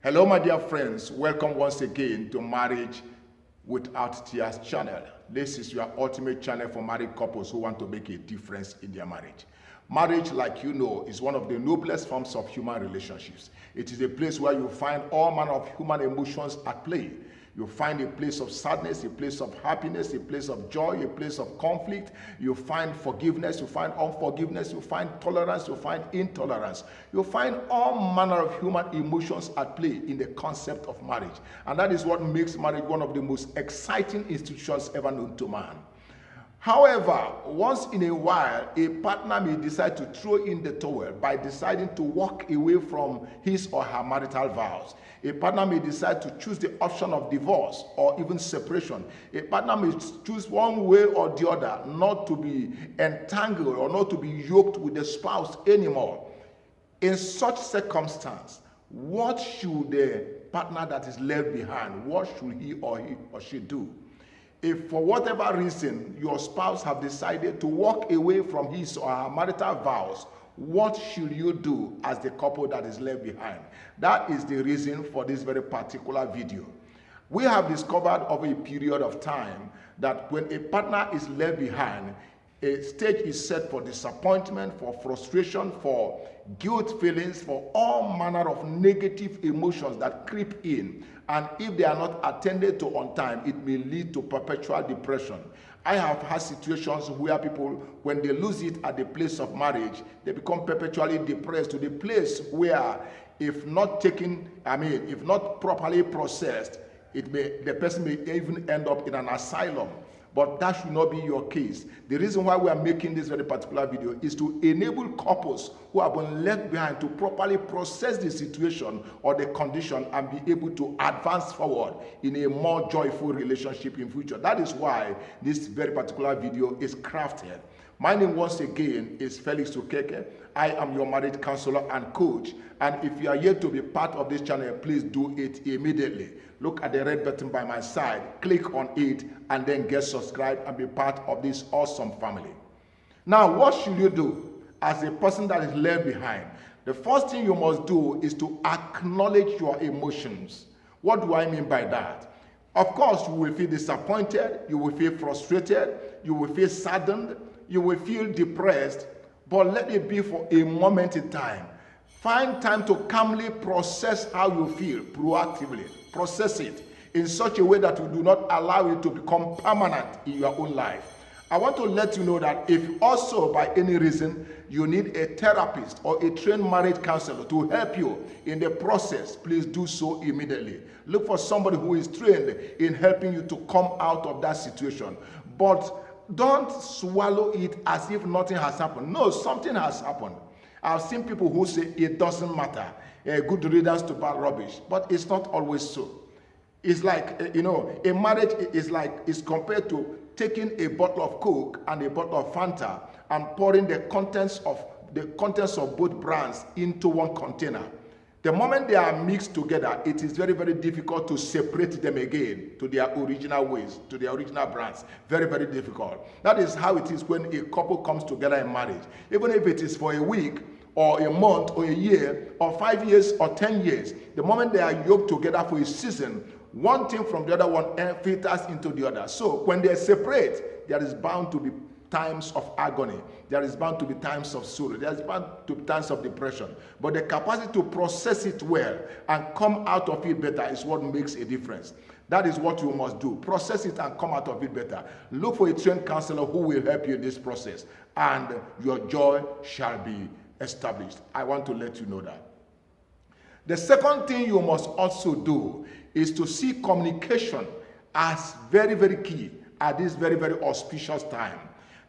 Hello, my dear friends. Welcome once again to Marriage Without Tears channel. This is your ultimate channel for married couples who want to make a difference in their marriage. Marriage, like you know, is one of the noblest forms of human relationships. It is a place where you find all manner of human emotions at play. You find a place of sadness, a place of happiness, a place of joy, a place of conflict. You find forgiveness, you find unforgiveness, you find tolerance, you find intolerance. You find all manner of human emotions at play in the concept of marriage. And that is what makes marriage one of the most exciting institutions ever known to man. However, once in a while, a partner may decide to throw in the towel by deciding to walk away from his or her marital vows. A partner may decide to choose the option of divorce or even separation. A partner may choose one way or the other not to be entangled or not to be yoked with the spouse anymore. In such circumstance, what should the partner that is left behind, what should he or she do? If for whatever reason your spouse have decided to walk away from his or her marital vows, what should you do as the couple that is left behind? That is the reason for this very particular video. We have discovered over a period of time that when a partner is left behind, a stage is set for disappointment, for frustration, for guilt feelings, for all manner of negative emotions that creep in. And if they are not attended to on time, it may lead to perpetual depression. I have had situations where people, when they lose it at the place of marriage, they become perpetually depressed to the place where, if not properly processed, the person may even end up in an asylum. But that should not be your case. The reason why we are making this very particular video is to enable couples who have been left behind to properly process the situation or the condition and be able to advance forward in a more joyful relationship in future. That is why this very particular video is crafted. My name once again is Felix Okeke. I am your marriage counselor and coach. And if you are yet to be part of this channel, please do it immediately. Look at the red button by my side, click on it, and then get subscribed and be part of this awesome family. Now, what should you do as a person that is left behind? The first thing you must do is to acknowledge your emotions. What do I mean by that? Of course, you will feel disappointed, you will feel frustrated, you will feel saddened, you will feel depressed, but let it be for a moment in time. Find time to calmly process how you feel proactively. Process it in such a way that you do not allow it to become permanent in your own life. I want to let you know that if also by any reason you need a therapist or a trained marriage counselor to help you in the process, please do so immediately. Look for somebody who is trained in helping you to come out of that situation. But don't swallow it as if nothing has happened. No, something has happened. I've seen people who say it doesn't matter. Good riddance to bad rubbish. But it's not always so. It's like, a marriage is compared to taking a bottle of Coke and a bottle of Fanta and pouring the contents of both brands into one container. The moment they are mixed together, it is very, very difficult to separate them again to their original ways, to their original brands. Very, very difficult. That is how it is when a couple comes together in marriage. Even if it is for a week, or a month, or a year, or 5 years, or 10 years, the moment they are yoked together for a season, one thing from the other one filters into the other. So when they separate, there is bound to be times of agony. There is bound to be times of sorrow. There is bound to be times of depression. But the capacity to process it well and come out of it better is what makes a difference. That is what you must do. Process it and come out of it better. Look for a trained counselor who will help you in this process, and your joy shall be established. I want to let you know that. The second thing you must also do is to see communication as very, very key at this very, very auspicious time.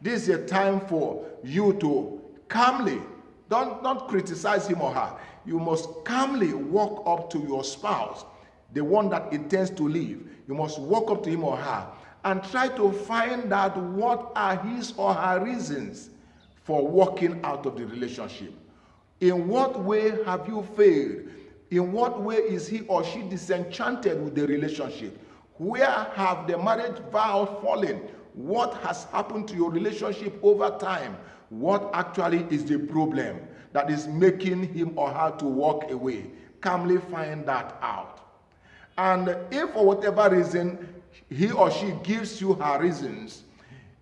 This is a time for you to calmly, don't criticize him or her. You must calmly walk up to your spouse, the one that intends to leave. You must walk up to him or her and try to find out what are his or her reasons for walking out of the relationship. In what way have you failed? In what way is he or she disenchanted with the relationship? Where have the marriage vows fallen? What has happened to your relationship over time? What actually is the problem that is making him or her to walk away? calmly find that out. And if for whatever reason he or she gives you her reasons,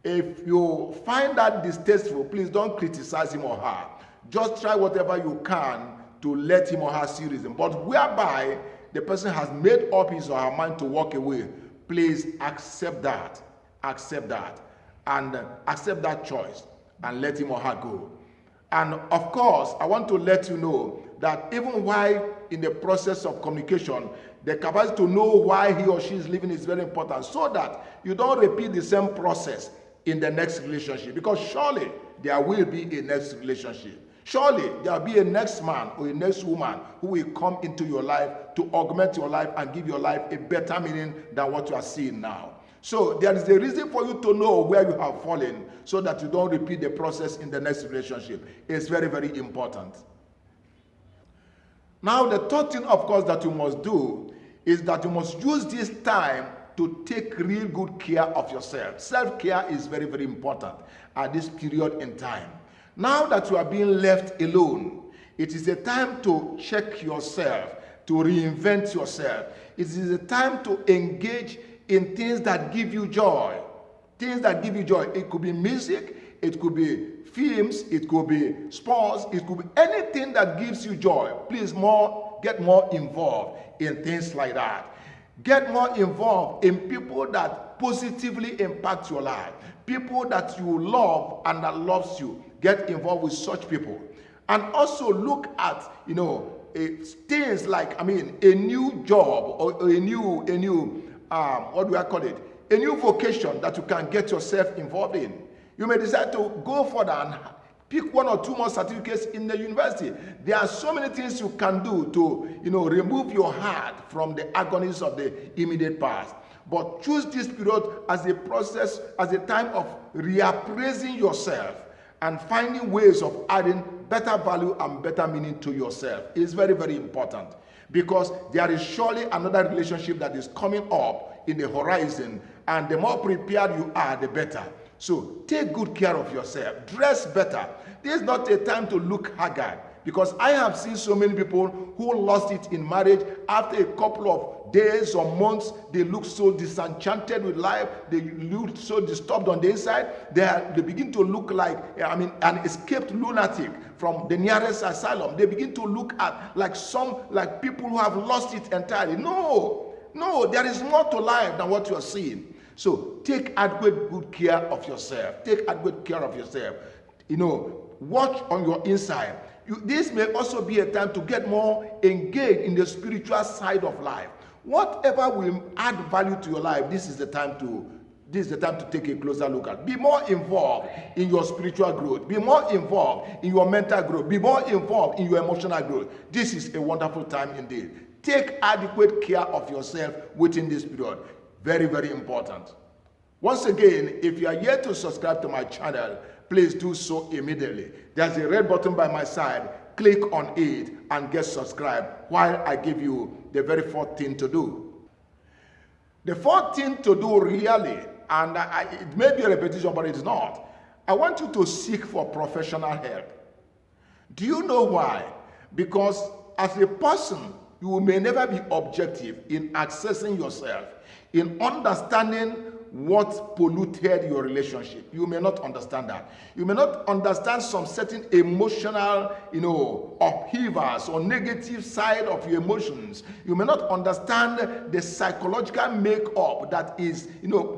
if you find that distasteful, please don't criticize him or her. Just try whatever you can to let him or her see reason. But whereby the person has made up his or her mind to walk away, please accept that. Accept that. And accept that choice and let him or her go. And of course, I want to let you know that even while in the process of communication, the capacity to know why he or she is leaving is very important, so that you don't repeat the same process in the next relationship. Because surely there will be a next relationship. Surely there will be a next man or a next woman who will come into your life to augment your life and give your life a better meaning than what you are seeing now. So there is a reason for you to know where you have fallen, so that you don't repeat the process in the next relationship. It's very, very important. Now, the third thing, of course, that you must do is that you must use this time to take real good care of yourself. Self-care is very, very important at this period in time. Now that you are being left alone, it is a time to check yourself, to reinvent yourself. It is a time to engage in things that give you joy. Things that give you joy. It could be music, it could be films, it could be sports, it could be anything that gives you joy. Please get more involved in things like that. Get more involved in people that positively impact your life. People that you love and that loves you. Get involved with such people. And also look at, things like, a new job or a new what do I call it? A new vocation that you can get yourself involved in. You may decide to go further and pick 1 or 2 more certificates in the university. There are so many things you can do to, remove your heart from the agonies of the immediate past. But choose this period as a process, as a time of reappraising yourself and finding ways of adding better value and better meaning to yourself. It's very, very important. Because there is surely another relationship that is coming up in the horizon, and the more prepared you are, the better. So take good care of yourself. Dress better. This is not a time to look haggard, because I have seen so many people who lost it in marriage. After a couple of days or months, they look so disenchanted with life. They look so disturbed on the inside. They begin to look like an escaped lunatic from the nearest asylum. They begin to look like people who have lost it entirely. No, there is more to life than what you are seeing. So take adequate good care of yourself. Take adequate care of yourself. Watch on your inside. This may also be a time to get more engaged in the spiritual side of life. Whatever will add value to your life, this is the time to take a closer look at. Be more involved in your spiritual growth. Be more involved in your mental growth. Be more involved in your emotional growth. This is a wonderful time indeed. Take adequate care of yourself within this period. Very, very important. Once again, if you are yet to subscribe to my channel, please do so immediately. There's a red button by my side. Click on it and get subscribed while I give you the very fourth thing to do. The fourth thing to do really, and it may be a repetition, but it's not. I want you to seek for professional help. Do you know why? Because as a person, you may never be objective in accessing yourself, in understanding what polluted your relationship. You may not understand that. You may not understand some certain emotional, upheavals or negative side of your emotions. You may not understand the psychological makeup that is,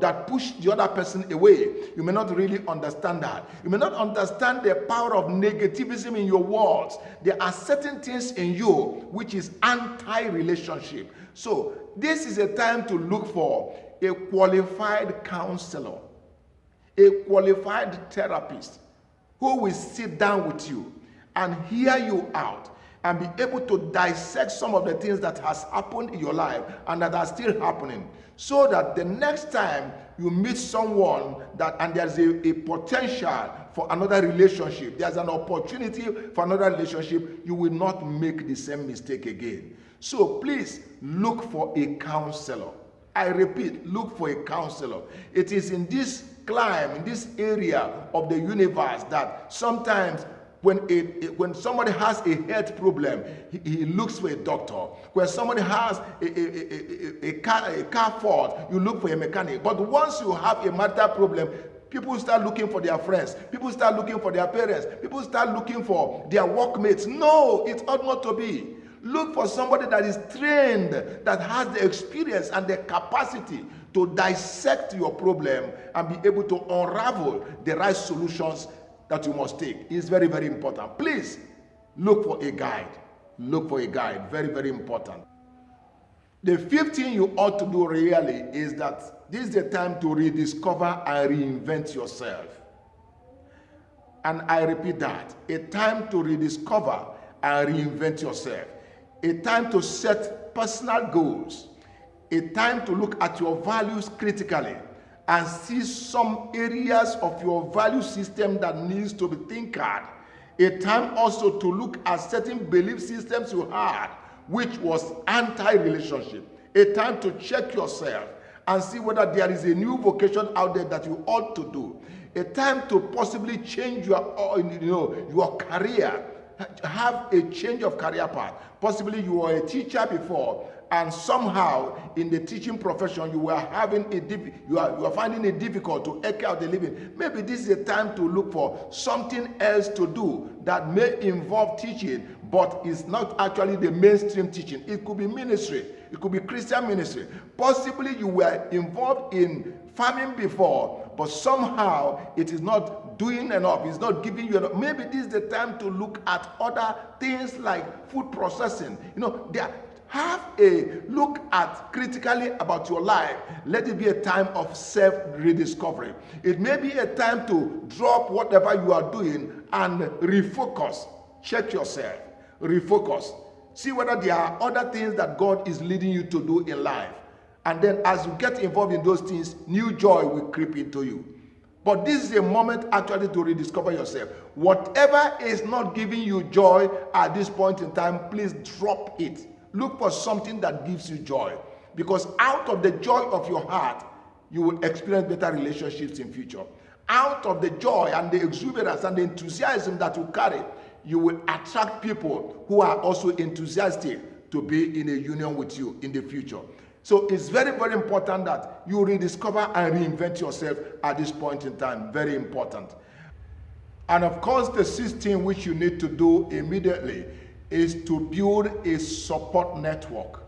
that push the other person away. You may not really understand that. You may not understand the power of negativism in your words. There are certain things in you which is anti-relationship. So this is a time to look for a qualified counselor, a qualified therapist who will sit down with you and hear you out and be able to dissect some of the things that has happened in your life and that are still happening, so that the next time you meet someone and there's a potential for another relationship, there's an opportunity for another relationship, you will not make the same mistake again. So please look for a counselor. I repeat, look for a counselor. It is in this climb, in this area of the universe, that sometimes When somebody has a health problem, he looks for a doctor. When somebody has a car fault, you look for a mechanic. But once you have a marital problem, people start looking for their friends. People start looking for their parents. People start looking for their workmates. No, it ought not to be. Look for somebody that is trained, that has the experience and the capacity to dissect your problem and be able to unravel the right solutions that you must take. It's very, very important. Please look for a guide. Look for a guide. Very, very important. The fifth thing you ought to do really is that this is the time to rediscover and reinvent yourself. And I repeat that. A time to rediscover and reinvent yourself. A time to set personal goals. A time to look at your values critically and see some areas of your value system that needs to be tinkered. A time also to look at certain belief systems you had, which was anti-relationship. A time to check yourself and see whether there is a new vocation out there that you ought to do. A time to possibly change your career. Have a change of career path. Possibly you were a teacher before, and somehow in the teaching profession you are finding it difficult to eke out the living. Maybe this is a time to look for something else to do that may involve teaching, but is not actually the mainstream teaching. It could be ministry. It could be Christian ministry. Possibly you were involved in farming before, but somehow it is not doing enough. It's not giving you enough. Maybe this is the time to look at other things like food processing. Have a look at critically about your life. Let it be a time of self-rediscovery. It may be a time to drop whatever you are doing and refocus. Check yourself. Refocus. See whether there are other things that God is leading you to do in life. And then as you get involved in those things, new joy will creep into you. But this is a moment actually to rediscover yourself. Whatever is not giving you joy at this point in time, please drop it. Look for something that gives you joy. Because out of the joy of your heart, you will experience better relationships in future. Out of the joy and the exuberance and the enthusiasm that you carry, you will attract people who are also enthusiastic to be in a union with you in the future. So it's very, very important that you rediscover and reinvent yourself at this point in time. Very important. And of course, the sixth thing which you need to do immediately is to build a support network.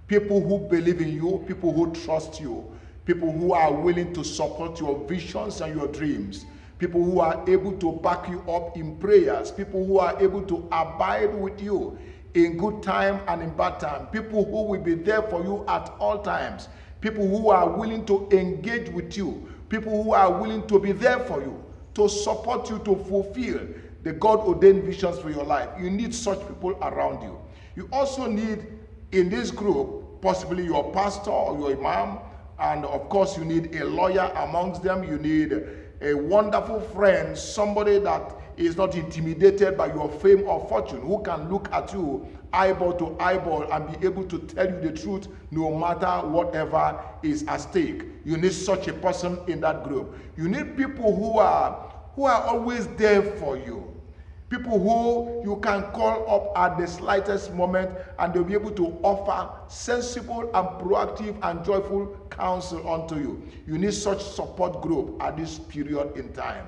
People who believe in you, people who trust you, people who are willing to support your visions and your dreams, people who are able to back you up in prayers, people who are able to abide with you in good time and in bad time, people who will be there for you at all times, people who are willing to engage with you, people who are willing to be there for you, to support you to fulfill the God-ordained visions for your life. You need such people around you. You also need in this group possibly your pastor or your imam, and of course you need a lawyer amongst them. You need a wonderful friend, somebody that is not intimidated by your fame or fortune, who can look at you eyeball to eyeball and be able to tell you the truth no matter whatever is at stake. You need such a person in that group. You need people who are always there for you. People who you can call up at the slightest moment and they'll be able to offer sensible and proactive and joyful counsel unto you. You need such support group at this period in time,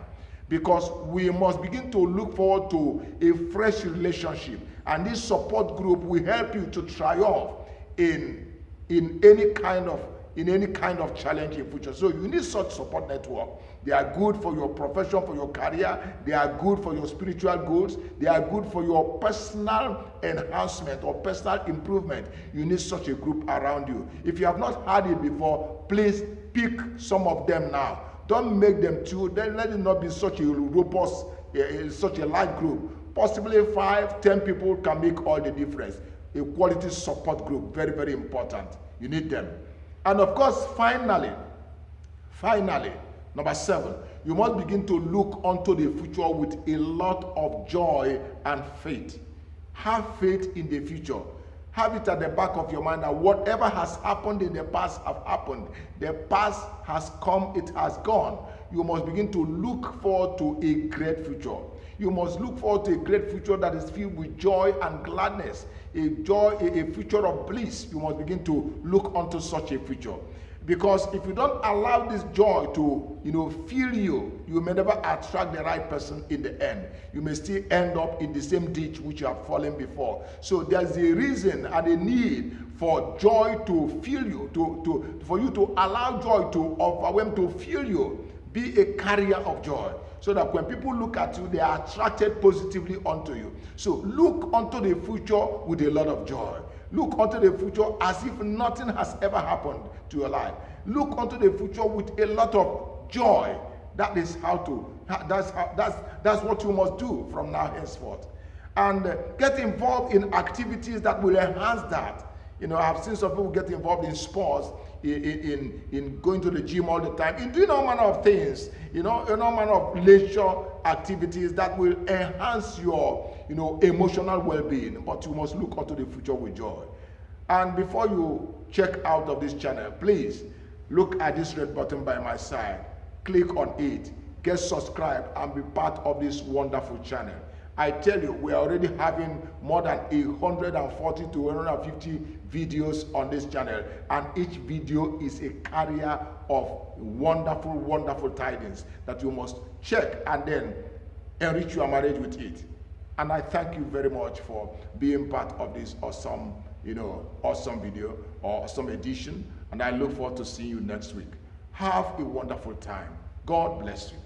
because we must begin to look forward to a fresh relationship, and this support group will help you to triumph in any kind of challenge in future. So you need such support network. They are good for your profession, for your career. They are good for your spiritual goals. They are good for your personal enhancement or personal improvement. You need such a group around you. If you have not had it before, please pick some of them now. Don't make them two. Then let it not be such a robust, such a large group. Possibly 5, 10 people can make all the difference. A quality support group, very, very important. You need them. And of course, finally, number 7, you must begin to look onto the future with a lot of joy and faith. Have faith in the future. Have it at the back of your mind that whatever has happened in the past have happened. The past has come, it has gone. You must begin to look forward to a great future. You must look forward to a great future that is filled with joy and gladness, a future of bliss. You must begin to look onto such a future. Because if you don't allow this joy to, fill you, you may never attract the right person in the end. You may still end up in the same ditch which you have fallen before. So there's a reason and a need for joy to fill you, for you to allow joy to overwhelm, to fill you. Be a carrier of joy, so that when people look at you, they are attracted positively onto you. So look onto the future with a lot of joy. Look onto the future as if nothing has ever happened to your life. Look onto the future with a lot of joy. That's what you must do from now henceforth. And get involved in activities that will enhance that. I've seen some people get involved in sports, in going to the gym all the time, in doing all manner of things, all manner of leisure activities that will enhance your, emotional well-being. But you must look onto the future with joy. And before you check out of this channel, please look at this red button by my side. Click on it, get subscribed, and be part of this wonderful channel. I tell you, we are already having more than 140 to 150 videos on this channel, and each video is a carrier of wonderful, wonderful tidings that you must check and then enrich your marriage with it. And I thank you very much for being part of this awesome, awesome video or awesome edition, and I look forward to seeing you next week. Have a wonderful time. God bless you.